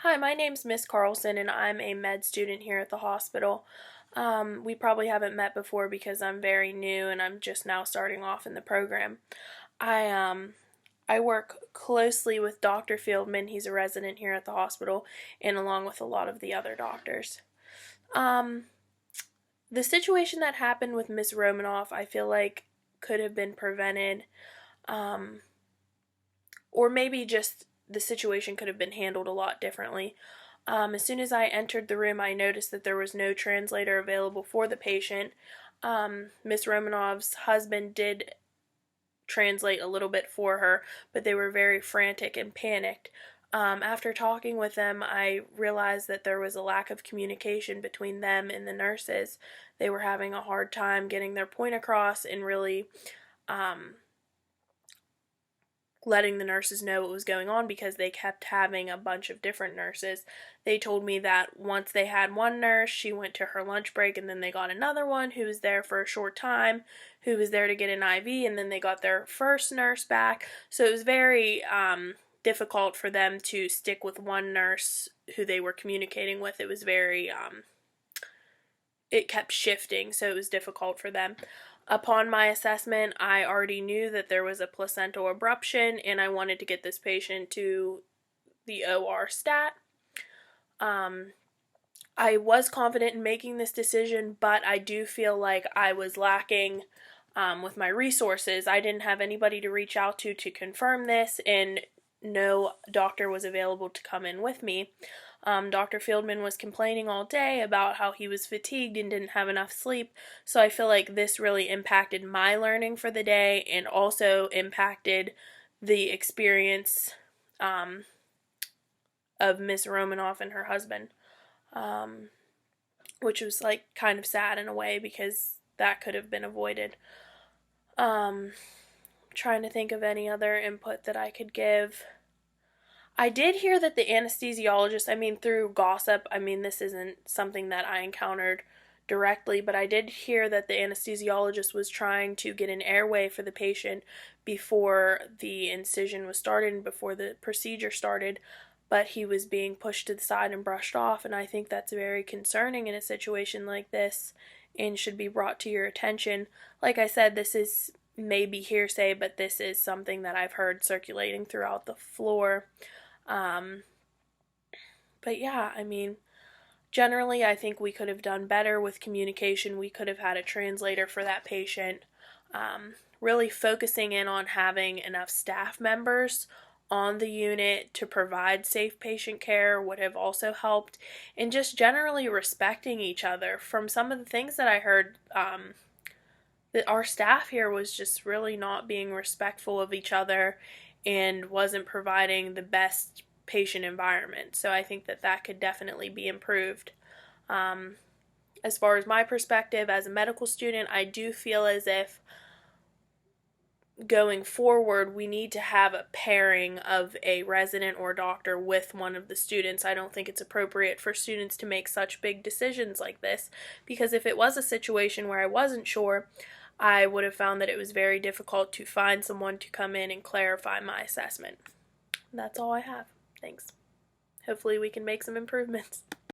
Hi, my name's Ms.Carlson and I'm a med student here at the hospital. We probably haven't met before because I'm very new and I'm just now starting off in the program. I work closely with Dr. Fieldman. He's a resident here at the hospital, and along with a lot of the other doctors. Um, the situation that happened with Ms. Romanov, I feel like could have been prevented, um, or maybe just the situation could have been handled a lot differently. As soon as I entered the room, I noticed that there was no translator available for the patient. Miss Romanov's husband did translate a little bit for her, but they were very frantic and panicked. After talking with them, I realized that there was a lack of communication between them and the nurses. They were having a hard time getting their point across and really um, letting the nurses know what was going on because they kept having a bunch of different nurses. They told me that once they had one nurse, she went to her lunch break, and then they got another one who was there for a short time, who was there to get an IV, and then they got their first nurse back. So it was very difficult for them to stick with one nurse who they were communicating with. It was very it kept shifting, so it was difficult for them. Upon my assessment, I already knew that there was a placental abruption, and I wanted to get this patient to the OR stat. I was confident in making this decision, but I do feel like I was lacking with my resources. I didn't have anybody to reach out to confirm this, and no doctor was available to come in with me. Dr. Fieldman was complaining all day about how he was fatigued and didn't have enough sleep, so I feel like this really impacted my learning for the day and also impacted the experience of Miss Romanov and her husband, which was like kind of sad in a way because that could have been avoided. Trying to think of any other input that I could give. I did hear that the anesthesiologist, through gossip, this isn't something that I encountered directly, but I did hear that the anesthesiologist was trying to get an airway for the patient before the incision was started and before the procedure started, but he was being pushed to the side and brushed off, and I think that's very concerning in a situation like this and should be brought to your attention. Like I said, this is maybe hearsay, but this is something that I've heard circulating throughout the floor. But yeah, generally I think we could have done better with communication. We could have had a translator for that patient. Really focusing in on having enough staff members on the unit to provide safe patient care would have also helped, and just generally respecting each other. From some of the things that I heard, that our staff here was just really not being respectful of each other and wasn't providing the best patient environment. So I think that that could definitely be improved. As far as my perspective as a medical student, I do feel as if going forward we need to have a pairing of a resident or doctor with one of the students. I don't think it's appropriate for students to make such big decisions like this, because if it was a situation where I wasn't sure, I would have found that it was very difficult to find someone to come in and clarify my assessment. That's all I have. Thanks. Hopefully we can make some improvements.